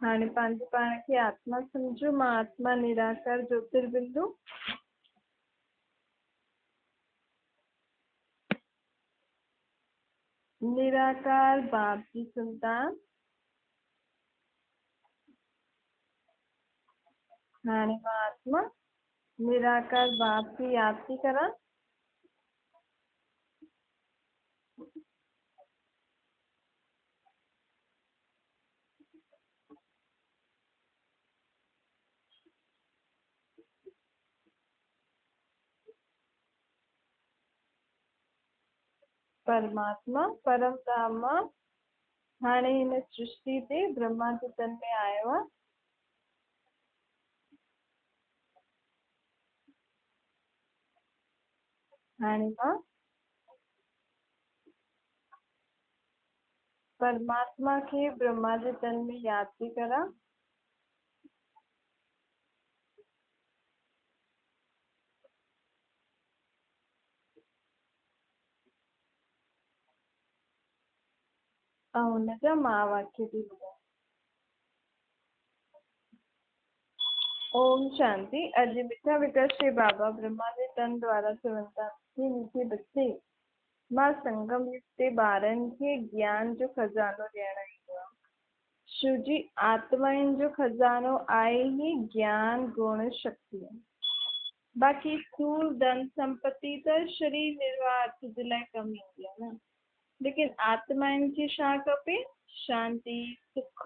हाणे पंहिंजे पाण खे आत्मा सम्झो। मां आत्मा निराकार ज्योतिर्बिंदु निराकार बाप जी संतान। हाणे मां आत्मा निराकार बाप की याद थी करा। परमात्मा परम धाम मां हाणे हिन सृष्टि ते ब्रह्मा जे तन में आयो आहे। हाणे मां परमात्मा के ब्रह्मा जे तन में याद थी करा। ऐं हुनजा महावाक्य थी ॿुधायां। ओम शांति। अॼु मीठा मीठा श्री बाबा ब्रह्मा जे तन द्वारा चवनि था कि मीठे बच्चे मां संगम युग ते ॿारनि खे ज्ञान जो खज़ानो ॾियण ईंदो आहे। शिव जी आत्माउनि जो खज़ानो आहे ही ज्ञान गुण शक्ति। बाक़ी स्थूल धन संपत्ति त शरीर निर्वाह जे लाइ कमु ईंदी आहे न। लेकिन आत्माउनि खे छा खपे? शांति, सुख,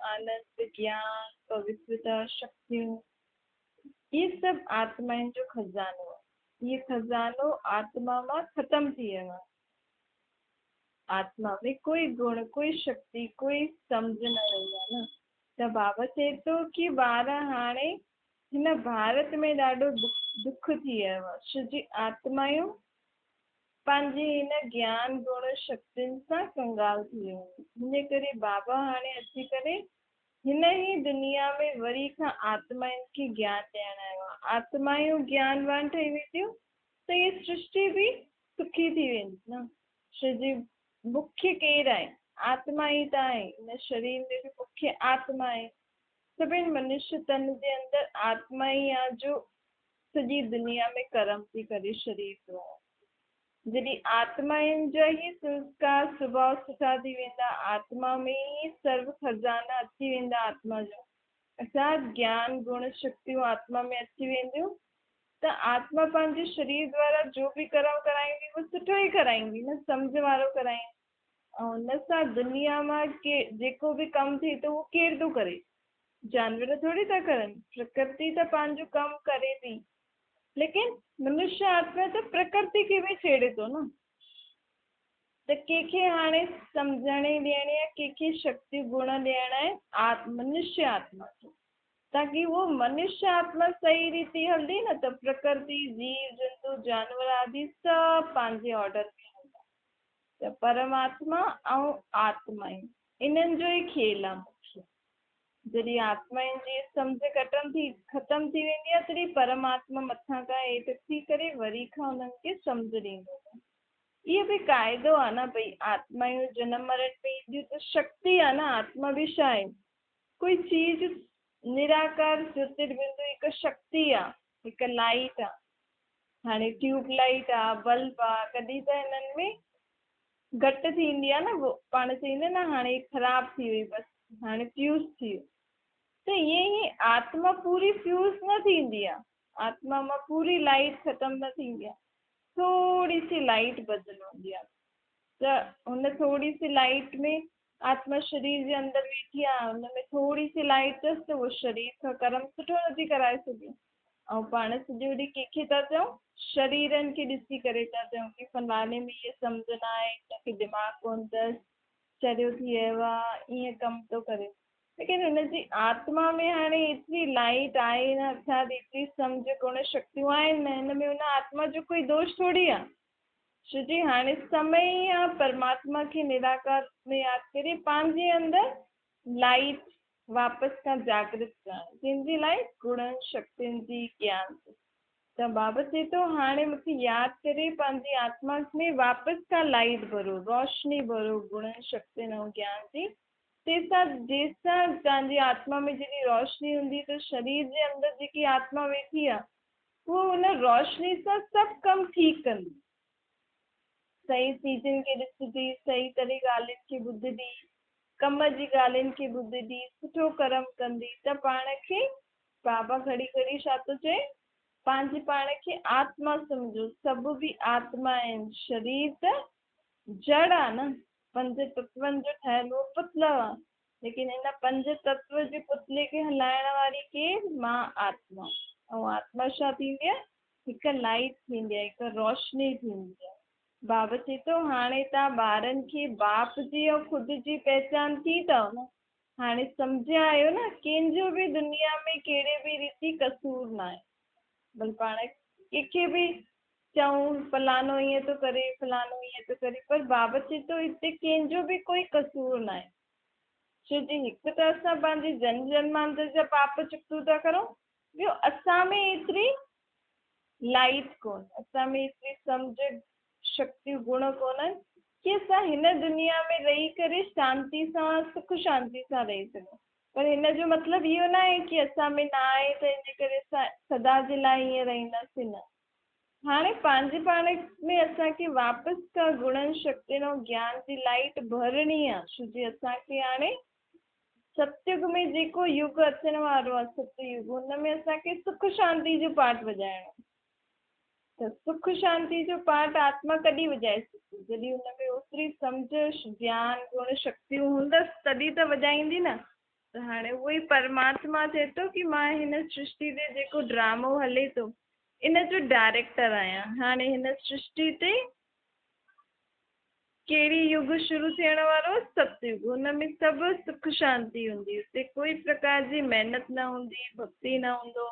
आनंद, ज्ञान, पवित्रता, शक्तियूं। ये सब आत्माउनि जो खज़ानो आहे। ये खज़ानो आत्मा मां ख़त्म थी वियो आहे। आत्मा में कोई गुण, कोई शक्ति, कोई सम्झ न रही आहे न। त बाबा चए थो कि ॿार हाणे हिन भारत में ॾाढो दुख थी वियो आहे। छो आत्मायूं पंहिंजे हिन ज्ञान गुण शक्तियुनि सां कंगाल थी वियूं आहिनि। हिन करे बाबा हाणे अची करे हिन ई दुनिया में वरी खां आत्माउनि खे ज्ञान ॾियण आयो आहे। आत्मायूं ज्ञानवान ठही वेंदियूं त ये सृष्टि भी सुखी थी वेंदी न। छो मुख्य केरु आहे? आत्मा ई त आहे। हिन शरीर में भी मुख्य आत्मा आहे। सभिनि मनुष्य तन जे अंदरि आत्मा ई आहे जो सॼी दुनिया में कर्म थी करे शरीर जो। जॾहिं आत्माउनि जा ई संस्कार स्वभाव सुठा थी वेंदा, आत्मा में ई सर्व खज़ाना अची वेंदा आत्मा जो। अर्थात ज्ञान गुण शक्तियूं आत्मा में अची वेंदियूं त आत्मा पंहिंजे शरीर द्वारा जो भी कर्म कराईंदी वो सुठो ई कराईंदी न, सम्झ वारो कराईंदी। ऐं हुन सां दुनिया मां जेको भी कमु थिए थो उहो केरु थो करे? जानवर थोड़ी था करनि। प्रकृति त पंहिंजो कमु करे थी, लेकिन मनुष्य आत्मा त प्रकृति खे भी छेड़े थो न। त कंहिंखे हाणे सम्झण ॾियणी आहे, कंहिंखे शक्ति गुण ॾियणा आहे मनुष्य आत्मा खे, ताकि वो मनुष्य आत्मा सही रीति हलंदी न त प्रकृति जीव जंतु जानवर आदि सब पंहिंजे ऑर्डर में हलंदा। त परमात्मा ऐं आत्मा इन्हनि जो ई खेल आहे मुख्य। जॾहिं आत्माउनि जी सम्झ ख़त्म थी वेंदी आहे तॾहिं परमात्मा मथां खां हेठि थी करे वरी खां उन्हनि खे सम्झ ॾींदो आहे। इहो भी क़ाइदो आहे न भई आत्मायूं जनम मरण में ईंदियूं त शक्ति आहे न। आत्मा भी छा आहे? कोई चीज निराकार ज्योतिर्बिंदु हिकु शक्ति आहे, हिकु लाइट आहे। हाणे ट्यूब लाइट आहे, बल्ब आहे, कॾहिं त हिननि में घटि थींदी आहे न। वो पाण चईंदा न हाणे ख़राब थी वई, बसि हाणे फ्यूज़ थी वियो। त ईअं ई आत्मा पूरी फ्यूज़ न थींदी आहे। आत्मा मां पूरी लाइट ख़त्म न थींदी आहे। थोड़ी सी लाइट बदल हूंदी आहे। त हुन थोड़ी सी लाइट में आत्मा शरीर जे अंदरि वेठी आहे, हुन में थोड़ी सी लाइट अथसि त उहो शरीर खां कर्म सुठो नथी कराए सघे। ऐं पाण सॼो ॾींहुं कंहिंखे था चऊं? शरीरनि खे ॾिसी करे था चऊं कि फलाणे में इहे सम्झ न आहे, हिनखे दिमाग़ कोन अथसि, चरियो थी वियो आहे, ईअं कमु थो करे। लेकिन हुनजी आत्मा में हाणे एतिरी लाइट आहे न, अर्थात एतिरी सम्झ गुण शक्तियूं आहिनि न, हिन में हुन आत्मा जो कोई दोष थोड़ी आहे। छो हाणे समय ई आहे परमात्मा खे निराकार में यादि करे पंहिंजे अंदरि लाइट वापसि खां जागृत करणु, जंहिंजी लाइट गुणनि शक्तियुनि जी ज्ञान। त बाबा चए थो हाणे मूंखे यादि करे पंहिंजी आत्मा में वापसि खां लाइट भरो, रोशनी भरो गुणनि शक्तियुनि ऐं ज्ञान जी। तंहिंसां जेसां तव्हांजी आत्मा में जॾहिं रोशनी हूंदी त शरीर जे अंदरि जेकी आत्मा वेठी आहे वो उन रोशनी सां सभु कमु ठीकु कंदी, सही चीजनि खे ॾिसंदी, सही तरह ॻाल्हियुनि खे ॿुधंदी, कम जी ॻाल्हियुनि खे ॿुधंदी, सुठो कर्म कंदी। त पाण खे बाबा घड़ी घड़ी छा थो चए, पंहिंजे पाण खे आत्मा सम्झो, सभु बि आत्मा आहिनि। शरीर त जड़ आहे न, पंज तत्वनि जो ठहियलु पुतलो आहे, लेकिन इन पंज तत्व जे पुतले खे हलाइण वारी केरु? मां आत्मा। ऐं आत्मा छा थींदी आहे? हिकु लाइट थींदी आहे, हिकु रोशनी थींदी आहे। बाबा चए थो हाणे तव्हां ॿारनि खे बाप जी ऐं ख़ुदि जी पहचान थी अथव न, हाणे सम्झिया आहियो न कंहिंजो बि दुनिया में कहिड़े बि रीति कसूर न आहे। भले पाण कंहिंखे बि चऊं फलानो ईअं थो करे, फलानो ईअं थो करे, पर बाबा चए थो हिते कंहिंजो बि कोई कसूर न आहे। छो जी हिकु त असां पंहिंजे जन्म जन्मांतर जा पाप चुकतो था करूं, ॿियो असां में एतिरी लाइट कोन, असां में एतिरी सम्झ शक्ति गुण कोन्हनि कि असां हिन दुनिया में रही करे शांति सां सुख शांति सां रही सघूं। पर हिन जो मतिलबु इहो न आहे कि असां में न आहे त इन करे असां सदा जे लाइ हीअं रहंदासीं, न। हाणे पंहिंजे पाण में असांखे वापसि का गुणनि शक्तियुनि ऐं ज्ञान जी लाइट भरणी आहे। छो जी असांखे हाणे सतयुग में जेको युग अचण वारो आहे, सतयुग, हुन में असांखे सुख शांति जो पाठ वॼाइणो आहे। त सुख शांति जो पाठ आत्मा कॾहिं वॼाए सघंदी? जॾहिं हुन में ओतिरी सम्झ ज्ञान गुण शक्तियूं हूंदसि तॾहिं त वॼाईंदी न। त हाणे उहो ई परमात्मा चए थो कि मां हिन सृष्टि ते जेको ड्रामो हले थो इन जो डायरेक्टर आहियां। हाणे हिन सृष्टि ते कहिड़ी युग शुरू थियण वारो? सतयुग। हुन में सभु सुख शांति हूंदी, हुते कोई प्रकार जी महिनत न हूंदी, भक्ति न हूंदो।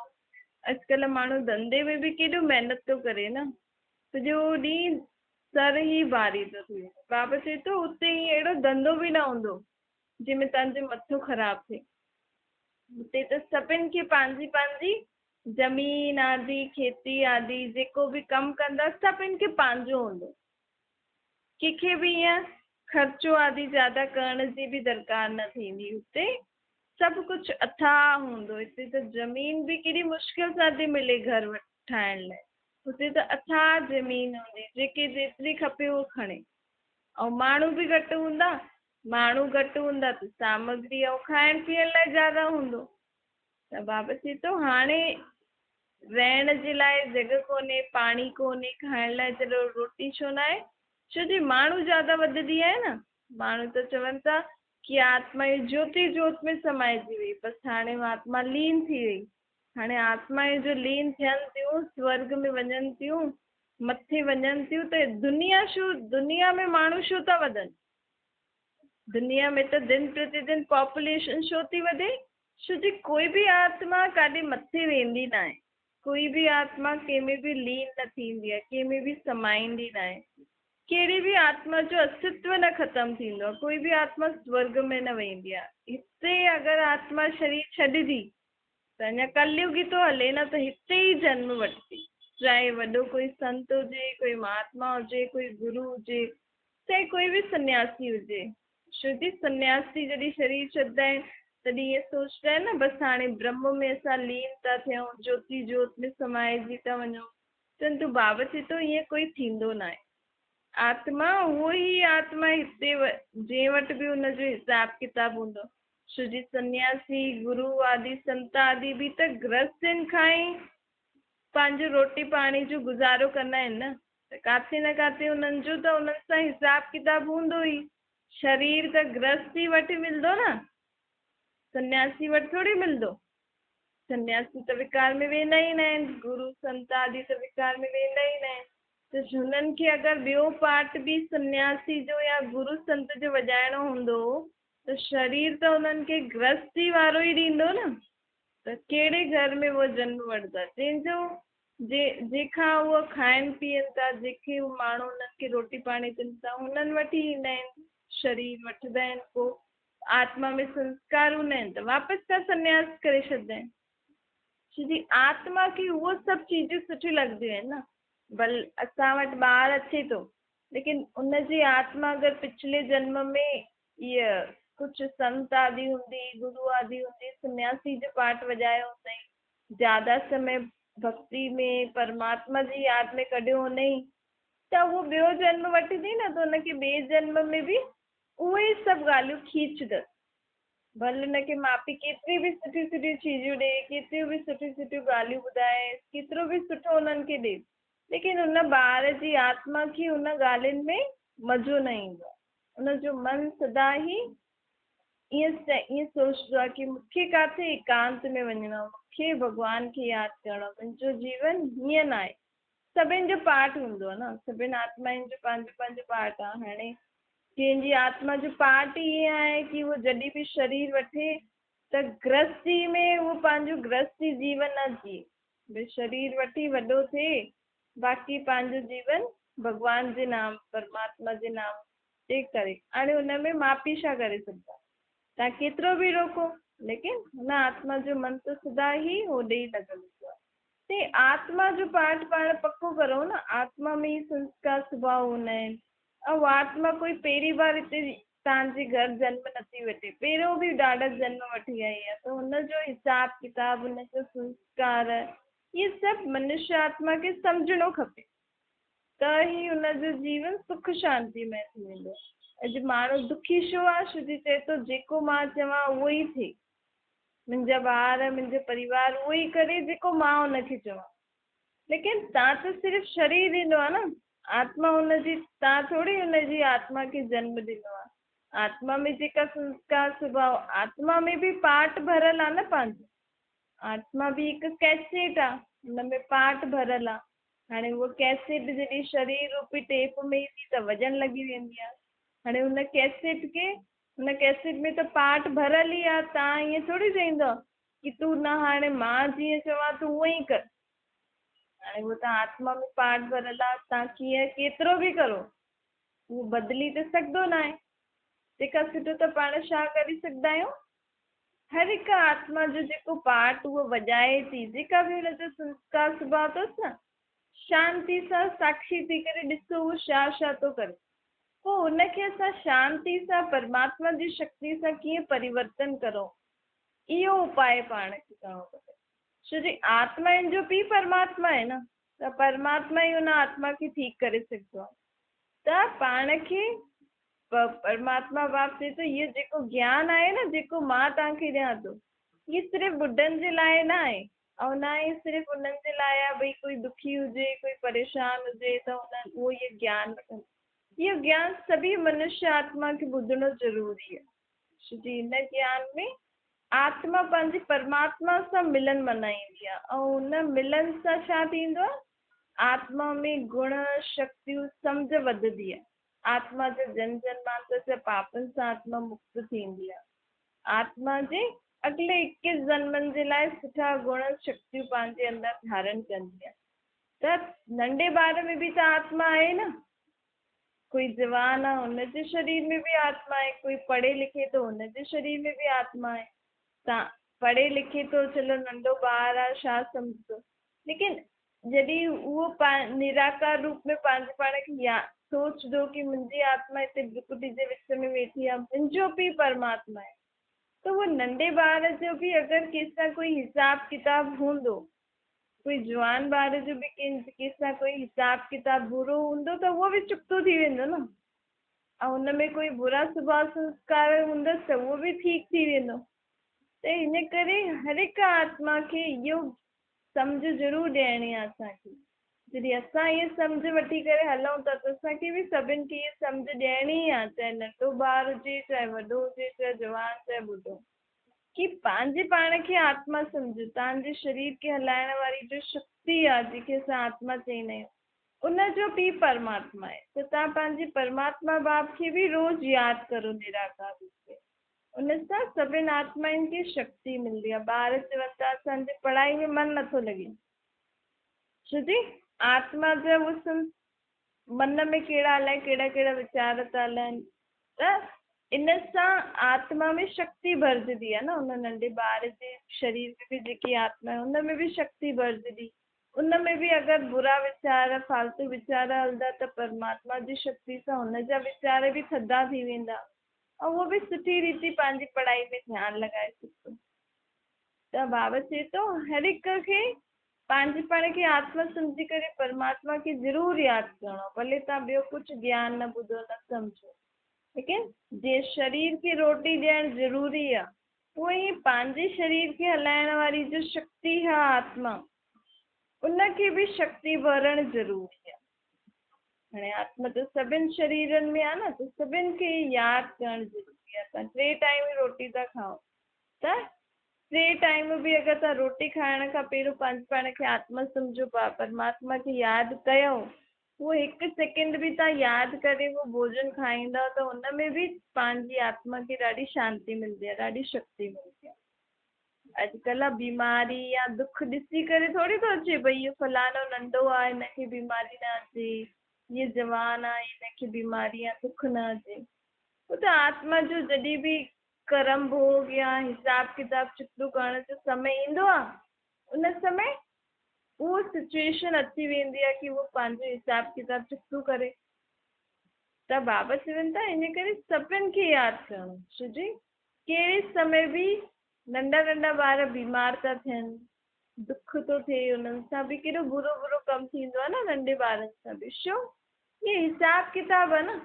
अॼुकल्ह माण्हू धंधे में बि केॾो महिनत थो करे न, सॼो ॾींहुं सर ई भारी थो थिए। बाबा चए थो उते ई अहिड़ो धंधो बि न हूंदो जंहिंमें तव्हांजो मथो ख़राबु थिए। हुते त सभिनि खे पंहिंजी पंहिंजी ज़मीन आदि, खेती आदि, जेको बि कमु कंदा सभिनि खे पंहिंजो हूंदो। कंहिंखे बि ईअं ख़र्चो आदि ज़्यादा करण जी बि दरकार न थींदी। हुते सभु कुझु अथाह हूंदो। हिते त ज़मीन बि केॾी मुश्किल सां थी मिले घर ठाहिण लाइ। हुते त अथाह ज़मीन हूंदी, जेके जेतिरी खपे उहो खणे। ऐं माण्हू बि घटि हूंदा, माण्हू घटि हूंदा त सामग्री ऐं खाइण पीअण लाइ ज़्यादा हूंदो। त बाबा चए थो हाणे रहण जे लाइ जॻह कोन्हे, पाणी कोन्हे, खाइण लाइ चलो रोटी छो न आहे? छो जी माण्हू ज़्यादा वधंदी आहे न। माण्हू त चवनि था कि आत्मा ज्योति ज्योत में समाइजी वई, बसि हाणे आत्मा लीन थी वई। हाणे आत्मा जो लीन थियनि थियूं, स्वर्ग में वञनि थियूं, मथे वञनि थियूं, त दुनिया में माण्हू छो था वधनि? दुनिया में त दिन प्रतिदिन पॉपुलेशन छो थी वधे? छो जी कोई बि आत्मा काॾे मथे वेंदी न आहे, कोई बि आत्मा कंहिंमें बि लीन न थींदी आहे, कंहिंमें बि समाईंदी न आहे। कहिड़ी बि आत्मा जो अस्तित्व न ख़तमु थींदो आहे, कोई बि आत्मा स्वर्ग में न वेंदी आहे। हिते अगरि आत्मा शरीर छॾंदी त अञा कलयुग ई थो हले न, त हिते ई जन्म वठंदी। चाहे वॾो कोई संत हुजे, कोई महात्मा हुजे, कोई गुरु हुजे, चाहे कोई बि सन्यासी हुजे। छो जी सन्यासी जॾहिं शरीर छॾंदा आहिनि तॾहिं इहे सोचंदा आहिनि न बसि हाणे ब्रह्म में असां लीन था थियूं, ज्योति ज्योत में समाइजी था वञूं। परंतु बाबा चए थो ईअं कोई थींदो न आहे। आत्मा उहो ई आत्मा हिते जंहिं वटि बि हुनजो हिसाब किताब हूंदो। छो जी सन्यासी गुरु आदि संत आदि बि त गृहस्थनि खां ई पंहिंजो रोटी पाणी जो गुज़ारो कंदा आहिनि न, त काथे न काथे हुननि जो त हुननि सां हिसाब किताब हूंदो ई। शरीर त गृहस्थी वटि मिलंदो न, सन्यासी वटि थोरी मिलंदो। सन्यासी त विकार में वेंदा ई न आहिनि, गुरु संत आदि त विकार में वेंदा ई न आहिनि। त हुननि खे अगरि ॿियो पार्ट बि सन्यासी जो या गुरु संत जो वॼाइणो हूंदो त शरीर त हुननि खे गृहस्थी वारो ई ॾींदो न। त कहिड़े घर में उहो जन्म वठंदा? जंहिंजो जंहिंखां उहो खाइनि पीअनि था, जेके माण्हू उन्हनि खे रोटी पाणी ॾियनि था, हुननि वटि ई ईंदा आहिनि, शरीर वठंदा आहिनि। पोइ आत्मा में संस्कार हूंदा आहिनि त वापसि सां सन्यास करे छॾंदा आहिनि। छो जी आत्मा खे उहो सभु चीजूं सुठियूं लॻंदियूं आहिनि न। भल असां वटि ॿार अचे थो, लेकिन उनजी आत्मा अगरि पिछले जन्म में इहा कुछ संत आदि हूंदी, गुरु आदि हूंदी, सन्यासी जो पाठ वॼायो हुंदई, ज्यादा समय भक्ति में परमात्मा जी याद में कढियो हुनई, त उहो ॿियो जन्म वठंदी न, त हुनखे ॿिए जन्म में बि उहे ई सभु ॻाल्हियूं खीचदसि। भले हुनखे माउ पीउ केतिरी बि सुठियूं सुठियूं चीजूं ॾे, केतिरियूं बि सुठियूं सुठियूं ॻाल्हियूं ॿुधाए, केतिरो बि सुठो हुननि खे ॾे, लेकिन हुन ॿार जी आत्मा खे हुन ॻाल्हियुनि में मज़ो न ईंदो आहे। हुनजो मन सदा ई ईअं सोचदो आहे की मूंखे किथे एकांत में वञिणो आहे, मूंखे भॻवान खे यादि करिणो आहे, मुंहिंजो जीवन हीअं न आहे। सभिनि जो पार्ट हूंदो आहे न, सभिनि आत्माउनि जो पंहिंजो पंहिंजो पार्ट आहे। हाणे कंहिंजी आत्मा जो पार्ट ईअं आहे की उहो जॾहिं बि शरीर वठे त गृहस्थी में उहो पंहिंजो गृहस्थी जीवन न जीए, भई शरीर वठी वॾो थिए, बाक़ी पंहिंजो जीवन भॻवान जे नाम परमात्मा जे नाम ते करे। हाणे हुन में माउ पीउ छा करे सघंदा, तव्हां केतिरो बि रोको, लेकिन हुन आत्मा जो मन त सदा ई होॾे ई लॻल आहे। ते आत्मा जो पाठ पाण पको करो न, आत्मा में ई संस्कार स्वभाव हूंदा आहिनि। ऐं आत्मा कोई पहिरीं बार हिते तव्हांजे घर जन्म नथी वठे, पहिरियों बि ॾाढा जन्म वठी आई आहे, त हुनजो हिसाब किताब, हुनजो संस्कार, इहे सभु मनुष्य आत्मा खे सम्झणो खपे, त ई हुनजो जीवन सुख शांति में थी वेंदो। अॼु माण्हू दुखी छो आहे, छो जो चए थो जेको मां चवां उहो ई थिए, मुंहिंजा ॿार मुंहिंजो परिवार उहो ई करे जेको मां हुनखे चवां। लेकिन तव्हां त सिर्फ़ु शरीर ॾिनो आहे न, आत्मा हुनजी, तव्हां थोरी हुनजी आत्मा खे जन्म ॾिनो आहे। आत्मा में जेका संस्कार स्वभाव, आत्मा में बि पार्ट भरियल आहे न पंहिंजो। आत्मा बि हिकु कैसेट आहे, हुन में पार्ट भरियल आहे। हाणे उहा कैसेट जॾहिं शरीर रूपी टेप में ईंदी त वॼण लॻी वेंदी आहे। हाणे हुन कैसेट खे, हुन कैसेट में त पार्ट भरियल ई आहे, तव्हां ईअं थोरी चईंदव की तूं न, हाणे मां जीअं चवां तूं उहो ई कर। हाणे उहो त आत्मा में पार्ट भरियल आहे, तव्हां कीअं केतिरो बि करो उहो बदिली त सघंदो न आहे। तंहिंखां सुठो त पाण छा करे सघंदा आहियूं, हर हिकु आत्मा जो जेको पार्ट उहो वॼाए थी, जेका बि हुनजो संस्कार स्वभाव अथसि न, शांति सां साक्षी थी करे ॾिसो उहो छा छा थो करे, पोइ हुनखे असां शांति सां परमात्मा जी शक्ति सां कीअं परिवर्तन करो, इहो उपाय पाण खे करणो खपे। छो जो आत्माउनि जो पीउ परमात्मा आहे न, त परमात्मा ई हुन आत्मा खे ठीकु करे सघंदो आहे। त पाण खे परमात्मा बाप चए थो इहो जेको ज्ञान आहे न, जेको मां तव्हांखे ॾियां थो, इहे सिर्फ़ु ॿुढनि जे लाइ न आहे, ऐं न ई सिर्फ़ु उन्हनि जे लाइ आहे भई कोई दुखी हुजे, कोई परेशान हुजे त उहो इहो ज्ञान वठनि। इहो ज्ञान सभी मनुष्य आत्मा खे ॿुधणो ज़रूरी आहे, छो जो हिन ज्ञान में आत्मा पंहिंजी परमात्मा सां मिलन मनाईंदी आहे, ऐं हुन मिलन सां छा थींदो आहे, आत्मा में गुण शक्तियूं सम्झ वधंदी आहे। आत्मा जे जन्म जन्मांतर जे पापनि सां आत्मा मुक्त थींदी आहे। आत्मा जे अॻिले 21 जन्मनि जे लाइ सुठा गुण शक्तियूं पंहिंजे अंदरि धारण कंदी आहे। त नंढे ॿार में बि त आत्मा आहे न, कोई जवान आहे हुनजे शरीर में बि आत्मा आहे, कोई पढ़े लिखे तो हुनजे शरीर में बि आत्मा आहे। तव्हां पढ़े लिखे तो, चलो नंढो ॿार आहे छा सम्झंदो, लेकिन जॾहिं उहो निराकार रूप में पंहिंजे पाण खे सोचदो की मुंहिंजी आत्मा हिते बिकुटी जे विच में वेठी आहे, मुंहिंजो पीउ परमात्मा आहे, त उहो नंढे ॿार जो बि अगरि कंहिंसां कोई हिसाब किताब हूंदो, कोई जवान ॿार जो बि कंहिंसां कोई हिसाब किताब बुरो हूंदो त उहो बि चुप्तो थी वेंदो न, ऐं हुन में कोई बुरा स्वभाव संस्कार हूंदसि त उहो बि ठीकु थी वेंदो। त हिन करे हर हिकु आत्मा खे इहो सम्झ ज़रूरु ॾियणी आहे असांखे। जॾहिं असां इहे सम्झ वठी करे हलूं था त असांखे बि सभिनि खे इहे सम्झ ॾियणी आहे, चाहे नंढो ॿार हुजे, चाहे वॾो हुजे, चाहे जवान, चाहे ॿुढो, की पंहिंजे पाण खे आत्मा सम्झो। तव्हांजे शरीर खे हलाइण वारी जो शक्ति आहे, जंहिंखे असां आत्मा चईंदा आहियूं, उनजो पीउ परमात्मा आहे। त तव्हां पंहिंजे परमात्मा बाप खे बि रोज़ु यादि करो निराकार रूप में, उन सां सभिनि आत्माउनि खे शक्ति मिलंदी आहे। ॿार चवनि था असांजे पढ़ाई में मन नथो लॻे, छो जी आत्मा जा उहो मन में कहिड़ा अलाए कहिड़ा कहिड़ा वीचार था हलनि, त इन सां आत्मा में शक्ति भरिजंदी आहे न। हुन नंढे ॿार जे शरीर में बि जेकी आत्मा आहे हुन में बि शक्ति भरिजंदी, उन में बि अगरि बुरा वीचार फालतू वीचार हलंदा त परमात्मा जी शक्ति सां हुन जा वीचार बि थधा थी वेंदा। ऐं उहो बि सुठी रीति पंहिंजी पढ़ाई में ध्यानु लॻाए सघंदो। त बाबा चए थो हर हिक खे पंहिंजे पाण खे आत्मा सम्झी करे परमात्मा खे ज़रूरु यादि करिणो, भले तव्हां ॿियो कुझु ज्ञान न ॿुधो न सम्झो, लेकिन जे शरीर खे रोटी ॾियणु ज़रूरी आहे, उहे ई पंहिंजे शरीर खे हलाइण वारी जो शक्ति आहे आत्मा, उनखे बि शक्ति भरणु ज़रूरी आहे। हाणे आत्मा त सभिनि शरीरनि में आहे न, त सभिनि खे यादि करणु ज़रूरी आहे। तव्हां 3 टाइम रोटी था खाओ त 3 टाइम बि अगरि तव्हां रोटी खाइण खां पहिरियों पंहिंजे पाण खे आत्मा सम्झो, परमात्मा खे यादि कयो, उहो 1 सेकेंड बि तव्हां यादि करे उहो भोजन खाईंदा त हुन में बि पंहिंजी आत्मा खे ॾाढी शांती मिलंदी आहे, ॾाढी शक्ति मिलंदी आहे। अॼुकल्ह बीमारी या दुख ॾिसी करे थोरी थो अचे भई इहो फलाणो नंढो आहे हिनखे बीमारी न अचे, ये जवान आहे हिनखे बीमारी या दुख न अचे। वो तो आत्मा जो जॾहिं बि कर्म भोग या हिसाब किताब चुकतो करण जो समय ईंदो आहे, उन समय उहो सिचुएशन अची वेंदी आहे कि उहो पंहिंजो हिसाब किताब चुकतो करे। त बाबा चवनि था इन करे सभिनि खे यादि करणो, छो जी कहिड़े समय बि नंढा नंढा ॿार बीमार था थियनि, दुख थो थिए, उन्हनि सां बि केॾो बुरो बुरो कमु थींदो आहे न नंढे ॿारनि सां बि। छो? ये हिसाब किताब आहे न,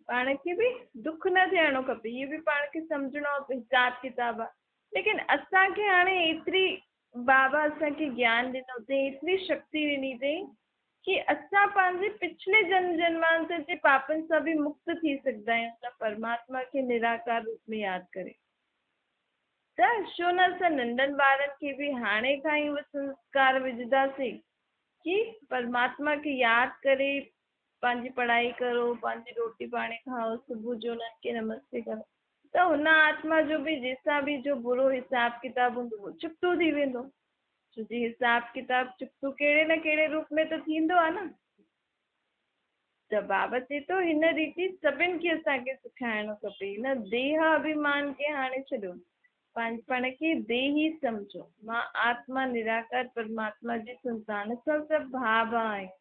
पाण खे बि दुख न थियणो खपे, इहो बि पाण खे सम्झणो हिसाब किताब आहे। लेकिन असांखे हाणे एतिरी बाबा असांखे ज्ञान ॾिनो अथई, एतिरी शक्ति ॾिनी अथई कि असां पंहिंजे पिछले जन्म जन्मांतर जे पापनि सां बि मुक्त थी सघंदा आहियूं त परमात्मा खे निराकार रूप में यादि करे। त छो न असां नंढनि ॿारनि खे बि हाणे खां ई उहे संस्कार विझंदासीं कि परमात्मा खे यादि करे पंहिंजी पढ़ाई करो, पंहिंजी रोटी पाणी खाओ, सुबुह जो उन्हनि खे नमस्ते करो, त हुन आत्मा जो बि जंहिंसां बि जो बुरो हिसाब किताब हूंदो उहो चुकतो थी वेंदो। छो जी हिसाब किताब चुकतो कहिड़े न कहिड़े रूप में त थींदो आहे न। त बाबा चए थो हिन रीति सभिनि खे असांखे सेखारिणो खपे। हिन देह अभिमान खे हाणे छॾियो, पंहिंजे पाण खे देही सम्झो, मां आत्मा निराकार परमात्मा जी संतान, असां सभु भाउ भाउ आहियूं,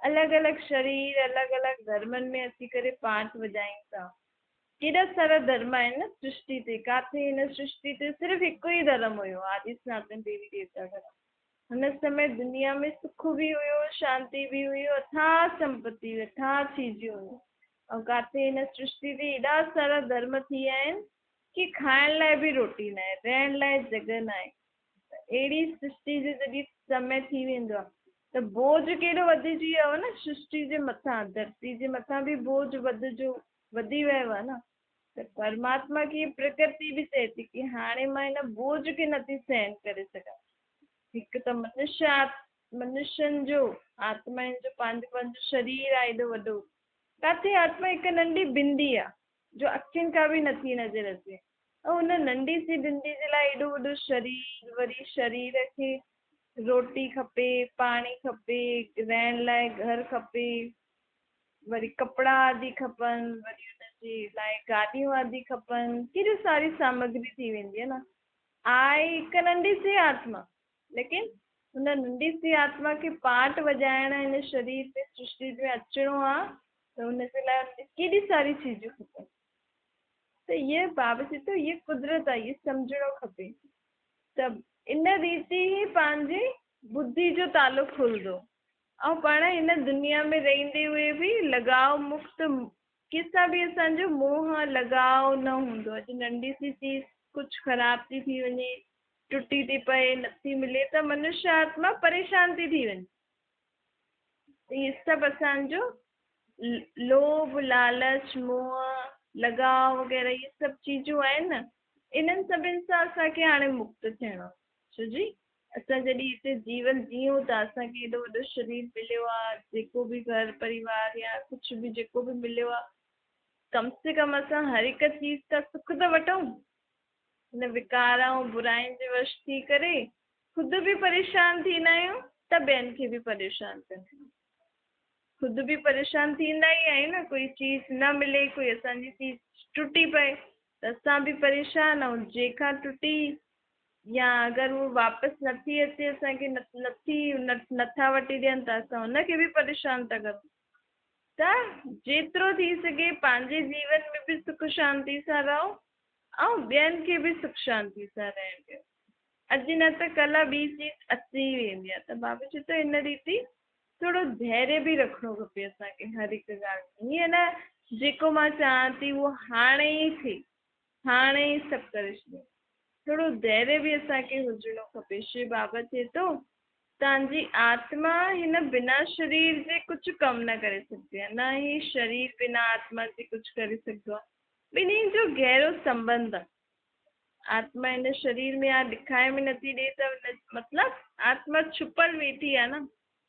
अलॻि अलॻि शरीर, अलॻि अलॻि धर्मनि में अची करे पाठ वॼायूं था। केॾा सारा धर्म आहिनि न सृष्टि ते, काथे हिन सृष्टि ते सिर्फ़ु हिकु ई धर्म हुयो, आदि सनातन देवी देवता धर्म। हुन समय दुनिया में सुख बि हुयो, शांति बि हुई, अथाह संपत्ति हुई, अथाह चीजूं हुयूं। ऐं काथे हिन सृष्टि ते एॾा सारा धर्म थी विया आहिनि कि खाइण लाइ बि रोटी न आहे, रहण लाइ जॻह न आहे। अहिड़ी सृष्टि जो जॾहिं समय थी वेंदो आहे त बोझ केॾो वधिजी वियो आहे न सृष्टि जे मथां, धरती जे मथां बि बोझ वधी वियो आहे न। त परमात्मा की प्रकृति बि चए थी कि हाणे मां हिन बोझ खे नथी सहन करे सघां। हिकु त मनुष्यनि जो आत्माउनि जो पंहिंजो पंहिंजो शरीर आहे एॾो वॾो, काथे आत्मा हिकु नंढी बिंदी आहे जो अखियुनि खां बि नथी नज़र अचे, ऐं हुन नंढी सी बिंदी जे लाइ एॾो वॾो शरीर, वरी शरीर खे रोटी खपे, पाणी खपे, रहण लाइ घर खपे, वरी कपिड़ा आदि खपनि, वरी हुनजे लाइ गाॾियूं आदि खपनि, केॾी सारी सामग्री थी वेंदी आहे न। आहे हिकु नंढी सी आत्मा, लेकिन हुन नंढी सी आत्मा खे पाठ वॼाइण हिन शरीर में सृष्टि में अचिणो आहे त हुनजे लाइ केॾी सारी चीजूं खपनि। त इहे बाबा चए थो इहे कुदरत आहे, इहे सम्झणो खपे। त इन रीति ई पंहिंजी बुद्धि जो तालो खुलंदो, ऐं पाण हिन दुनिया में रहंदे हुए बि लगाव मुक्त, कंहिंसां बि असांजो मोह लगाव न हूंदो। अॼु नंढी सी चीज कुझु ख़राब थी वञे, टुटी थी पए, नथी मिले त मनुष्य आत्मा परेशान थी वञे। इहे सभु असांजो लोभ, लालच, मोह, लगाव वग़ैरह इहे सभु चीजूं आहिनि न, इन्हनि सभिनि सां असांखे हाणे मुक्त थियणो आहे। छो जी असां जॾहिं हिते जीवन जीऊं था, असांखे एॾो वॾो शरीर मिलियो आहे, जेको बि घर परिवार या कुझु बि जेको बि मिलियो आहे, कम से कम असां हर हिकु चीज का सुख त वठूं। हिन विकार ऐं बुराइनि जे वश थी करे ख़ुदि बि परेशान थींदा आहियूं त ॿियनि खे बि परेशान कंदा आहियूं। ख़ुदि बि परेशान थींदा ई आहियूं न, कोई चीज न मिले, कोई असांजी चीज टुटी पए त असां बि परेशान, ऐं जंहिंखां टुटी या अगरि उहो वापसि नथी अचे, असांखे नथा वठी ॾियनि त असां हुनखे बि परेशान था करूं। त जेतिरो थी सघे पंहिंजे जीवन में बि सुख शांति सां रहो ऐं ॿियनि खे बि सुख शांति सां रहण ॾियो। अॼु न त कल्ह ॿी चीज अची वेंदी आहे। त बाबा चए थो इन रीति थोरो धैर्य बि रखिणो खपे असांखे हर हिकु ॻाल्हि में। ईअं न जेको मां चाहियां थी उहो हाणे ई थिए, हाणे ई सभु करे छॾियो। थोरो धैर्य बि असांखे हुजिणो खपे। शिव बाबा चए थो तव्हांजी आत्मा हिन बिना शरीर जे कुझु कमु न करे सघंदी आहे, न ही शरीर बिना आत्मा जे कुझु करे सघंदो आहे। ॿिन्हिनि जो गहरो संबंध आहे। आत्मा हिन शरीर में आहे, ॾेखारे में नथी ॾे त मतिलबु आत्मा छुपल वेठी आहे न,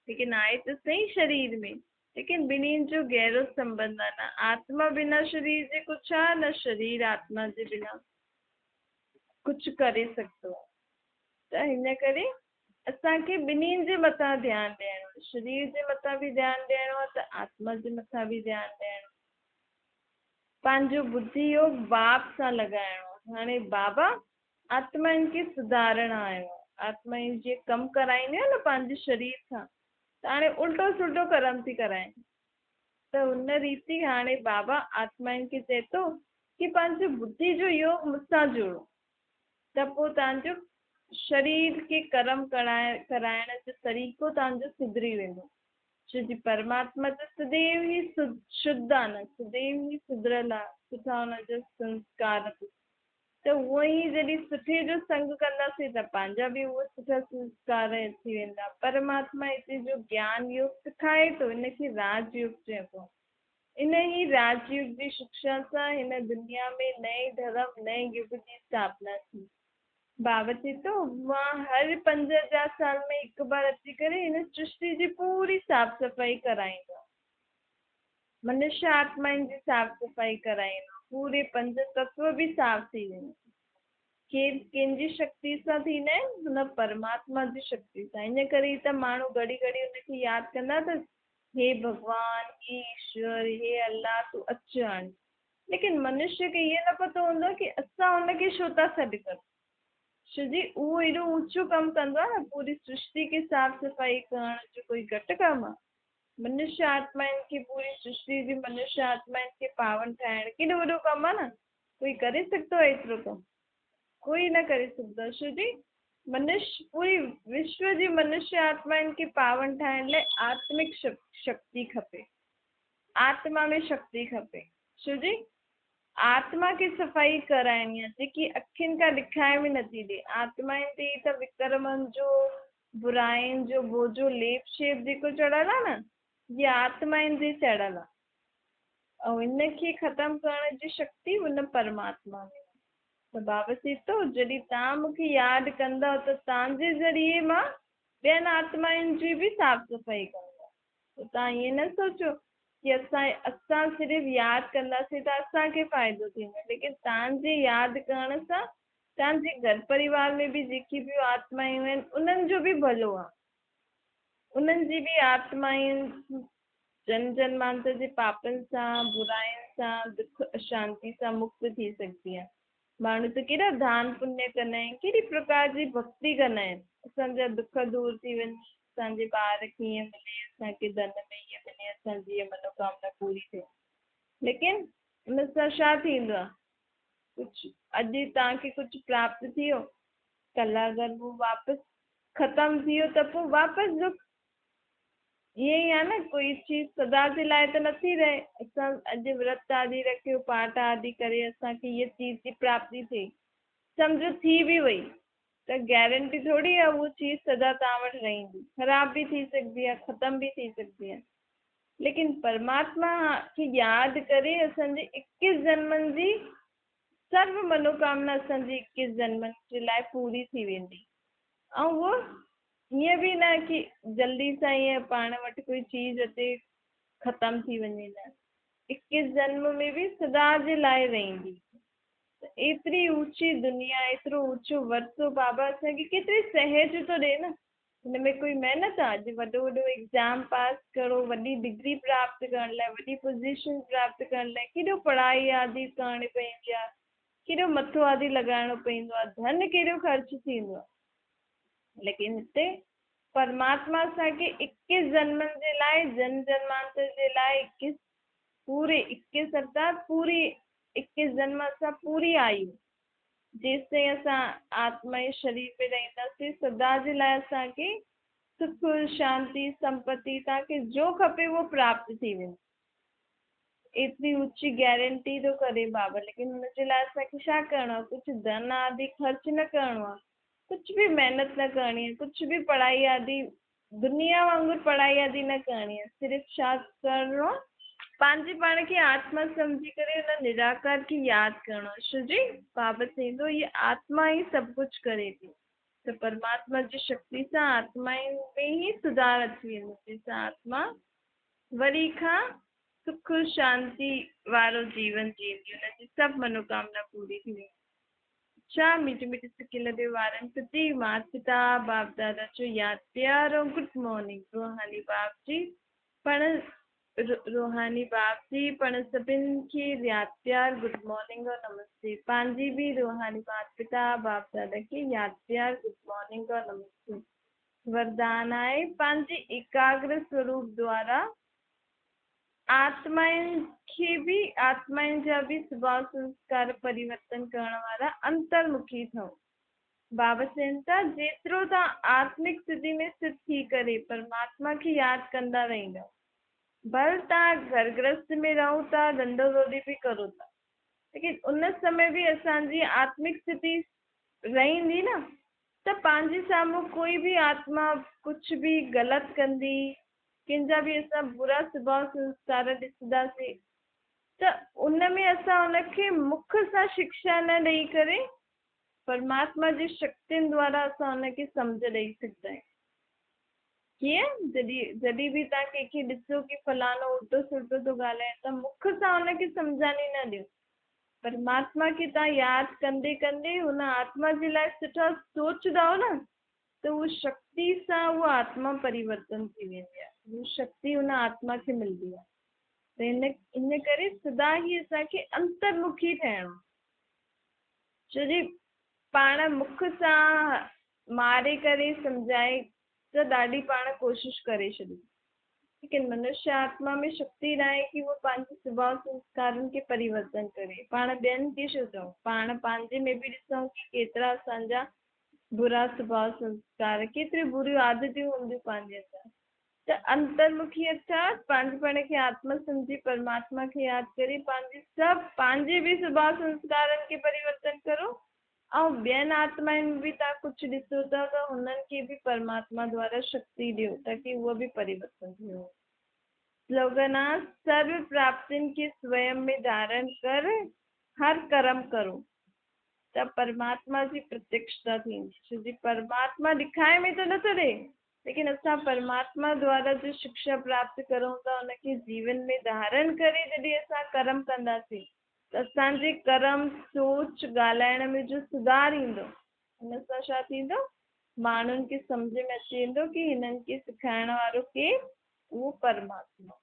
लेकिन आहे त सही शरीर में। लेकिन ॿिन्हिनि जो गहरो संबंध आहे। न आत्मा बिना शरीर जे कुझु आहे, न शरीर आत्मा जे बिना कुझु करे सघंदो आहे। त हिन करे असांखे ॿिन्हिनि जे मथां ध्यानु ॾियणो आहे। शरीर जे मथां बि ध्यानु ॾियणो आहे त आत्मा जे मथां बि ध्यानु ॾियणो। पंहिंजो बुद्धि योग बाप सां लॻाइणो आहे। हाणे बाबा आत्माउनि खे सुधारण आयो आहे। आत्माउनि जीअं कमु कराईंदी आहे न पंहिंजे शरीर सां, त हाणे उल्टो सुल्टो कर्म थी कराइनि। त हुन रीति हाणे बाबा आत्माउनि खे चए थो कि पंहिंजो बुद्धि जो योग मूंसां जोड़ो, त पोइ तव्हांजो शरीर खे कर्म कराइण जो तरीक़ो तव्हांजो सुधरी वेंदो। छो जी परमात्मा त सदैव ई शुद्ध आहे न, सदैव ई सुधरियल आहे, सुठा हुनजा संस्कार। त उहो ई जॾहिं सुठे जो संग कंदासीं त पंहिंजा बि उहे सुठा संस्कार अची वेंदा। परमात्मा हिते जो ज्ञान योग सिखाए थो, हिनखे राजयोग चइबो। इन ई राजयोग जी शिक्षा सां हिन दुनिया में नए धर्म नए युग जी स्थापना थी। बाबा चए थो मां हर 5000 साल में हिकु बार अची करे हिन सृष्टि जी पूरी साफ़ सफ़ाई कराईंदो। मनुष्य आत्माउनि जी साफ़ सफ़ाई कराईंदो, पूरे 5 तत्व बि साफ़ थी वेंदा। केरु कंहिंजी शक्ति सां थींदा आहिनि? हुन परमात्मा जी शक्ति सां। इन करे त माण्हू घड़ी घड़ी हुनखे यादि कंदा त हे भॻवान, हे ईश्वर, हे अल्लाह तूं अचु हाणे। लेकिन मनुष्य खे इहो न पतो हूंदो कि असां हुनखे छो था सॾु करूं। छो जी उहो एॾो ऊचो कमु कंदो आहे न, पूरी सृष्टि खे साफ़ सफ़ाई करण जो कोई घटि कमु आहे। मनुष्य आत्माउनि खे पूरी सृष्टि जी मनुष्य आत्माउनि खे पावन ठाहिण केॾो वॾो कमु आहे न। कोई करे सघंदो आहे एतिरो कमु? कोई न करे सघंदो। छो जी मनुष्य पूरी विश्व जी मनुष्य आत्माउनि खे पावन ठाहिण लाइ आत्मिक शक्ति खपे, आत्मा में शक्ति खपे। छो जी आत्मा खे सफ़ाई कराइणी आहे जेकी अखियुनि खां ॾेखारे में नथी ॾे। आत्माउनि ते त विक्रमनि जो बुराइनि जो बोझो लेप शेप जेको चढ़ियल आहे न, इहा आत्माउनि ते चढ़ियल आहे ऐं इनखे ख़तमु करण जी शक्ति हुन परमात्मा में। त बाबा चए थो जॾहिं तव्हां मूंखे यादि कंदव त तव्हांजे ज़रिए मां ॿियनि आत्माउनि जी बि साफ़ सफ़ाई कंदव। त तव्हां ईअं न सोचो कि असां सिर्फ़ु यादि कंदासीं त असांखे फ़ाइदो थींदो, लेकिन तव्हांजे यादि करण सां तव्हांजे घर परिवार में बि जेकी बि आत्मायूं आहिनि उन्हनि जो बि भलो आहे। उन्हनि जी बि आत्मायूं जन जन्मांतर जे पापनि सां बुराइनि सां दुख अशांति सां मुक्त थी सघंदी आहे। माण्हू त केॾा दान पुण्य कंदा आहिनि, केॾी प्रकार जी भक्ति कंदा आहिनि, असांजा दुख दूर थी वञे, असांजे ॿार कीअं मिले, असांखे धन में ईअं मिले, असांजी ईअं मनोकामना पूरी थिए। लेकिन उन सां छा थींदो आहे? कुझु अॼु तव्हांखे कुझु प्राप्त थी वियो, कल्ह अगरि उहो वापसि ख़तमु थी वियो त पोइ वापसि दुख। ईअं ई आहे न, कोई चीज़ सदा जे लाइ त नथी रहे। असां अॼु विर्त आदि रखियो, पाठ आदि करे असांखे हीअ चीज़ जी प्राप्ति थिए, सम्झो थी बि वई, त गारंटी थोरी आहे उहा चीज़ सदा तव्हां वटि रहंदी। ख़राब बि थी सघंदी आहे, ख़तम बि थी सघंदी आहे। लेकिन परमात्मा खे यादि करे असांजे 21 जन्मनि जी सर्व मनोकामना असांजी 21 जन्मनि जे लाइ पूरी थी वेंदी। ऐं उहो ईअं बि न कि जल्दी सां ईअं पाण वटि कोई चीज़ अचे ख़तमु थी वञे, न 21 जन्म में बि सदा जे लाइ रहंदी। त एतिरी ऊची दुनिया, एतिरो ऊचो वरितो बाबा असांखे केतिरी सहज थो ॾिए न। हिन में कोई महिनत आहे? अॼु वॾो वॾो एग्ज़ाम पास करो, वॾी डिग्री प्राप्त करण लाइ, वॾी पोज़ीशन प्राप्त करण लाइ केॾो पढ़ाई आदि करणी पवंदी आहे, केॾो मथो आदि लॻाइणो पवंदो आहे, धन केॾो ख़र्च थींदो आहे। लेकिन हिते परमात्मा असांखे 21 जन्मनि जे लाइ, जन्म जन्मांतर जे लाइ 21 पूरे 21 अर्थात पूरी 21 जन्म असां पूरी आयु जेसिताईं असां आत्मा जे शरीर में रहंदासीं सदा जे लाइ असांखे सुख शांति संपत्ति तव्हांखे जो खपे उहो प्राप्त थी वेंदो। एतिरी ऊंची गारंटी थो करे बाबा, लेकिन हुनजे लाइ असांखे छा करिणो आहे? कुझु धन आदि ख़र्च न करिणो आहे, कुझु बि महिनत न करणी आहे, कुझु बि पढ़ाई आदि दुनिया वांगुरु पढ़ाई आदि न करणी आहे। सिर्फ़ु छा करिणो आहे? पंहिंजे पाण खे आत्मा सम्झी करे हुन निराकार खे यादि करिणो आहे। छो जी बाबा चईंदो ये आत्मा ई सभु कुझु करे थी, त परमात्मा जी शक्ति सां आत्मा में ई सुधार अची वेंदो, जंहिंसां आत्मा वरी खां सुख शांति वारो जीवन जींदी, हुनजी सभु मनोकामना पूरी थी वेंदी। छा मीठे मीठे सिकिल दे वारनि प्रति माता पिता बाप दादा जो यादि प्यार और गुड मॉर्निंग। रूहानी बाप जी पण रूहानी बाप जी पण सभिनि खे यादि प्यार गुड मॉर्निंग और नमस्ते। पंहिंजी बि रूहानी माता पिता बाप दादा खे यादि प्यार गुड मॉर्निंग और नमस्ते। वरदान आहे पंहिंजे एकाग्र स्वरूप द्वारा आत्माउनि जा बि स्वभाव संस्कार परिवर्तन करण वारा अंतर्मुखी थो। बाबा चवनि था जेतिरो तव्हां आत्मिक स्थिति में स्थित थी करे परमात्मा खे यादि कंदा रहंदा, भले तव्हां घर गृहस्थ में रहो था, धंधो रोटी बि करो था, लेकिन उन समय बि असांजी आत्मिक स्थिति रहंदी न, त पंहिंजे साम्हूं कोई बि आत्मा कुझु बि ग़लति कंदी, कंहिंजा बि असां बुरा स्वभाव संस्कार ॾिसंदासीं त उन में असां उनखे मुख सां शिक्षा न ॾेई करे परमात्मा जी शक्तियुनि द्वारा असां हुनखे सम्झ ॾेई सघंदा आहियूं। कीअं? जॾहिं बि तव्हां कंहिंखे ॾिसो कि फलानो उल्टो सुल्टो थो ॻाल्हाए त मुख सां हुनखे सम्झानी न ॾियो, परमात्मा खे तव्हां यादि कंदे कंदे हुन आत्मा जे लाइ सुठा सोचंदव न त उहो शक्ति सां उहा आत्मा परिवर्तन थी वेंदी आहे, उहा शक्ति हुन आत्मा खे मिलंदी आहे। त इन करे सदा ई असांखे अंतर्मुखी ठहिणो, छो जी पाण मुख सां मारे करे सम्झाए त ॾाढी पाण कोशिशि करे छॾी, लेकिन मनुष्य आत्मा में शक्ति न आहे कि उहो पंहिंजे स्वभाव संस्कारनि खे परिवर्तन करे। पाण ॿियनि खे छो चऊं, पाण पंहिंजे में बि ॾिसूं कि केतिरा असांजा बुरा स्वभाव संस्कार, केतिरी बुरियूं आदतियूं हूंदियूं पंहिंजे अंदरि। त अंतर्मुखी अर्थात पंहिंजे पाण खे आत्मा सम्झी परमात्मा खे यादि करे पंहिंजे बि स्वभाव संस्कारनि खे परिवर्तन करो ऐं ॿियनि आत्माउनि बि तव्हां कुझु ॾिसो था त हुननि खे बि परमात्मा द्वारा शक्ति ॾियो ताकि उहो बि परिवर्तन थियो। स्लोगन आहे सर्व प्राप्तियुनि खे स्वयं में धारण कर हर कर्म करो त परमात्मा जी प्रत्यक्षता थींदी। छो जी परमात्मा ॾेखारे में त नथो ॾे, लेकिन असां परमात्मा द्वारा जो शिक्षा प्राप्त करूं था उनखे जीवन में धारण करे जॾहिं असां कर्म कंदासीं त असांजे कर्म सोच ॻाल्हाइण में जो सुधार ईंदो, हुन सां छा थींदो? माण्हुनि खे सम्झ में अची वेंदो कि हिननि खे सेखारण वारो केरु? उहो परमात्मा।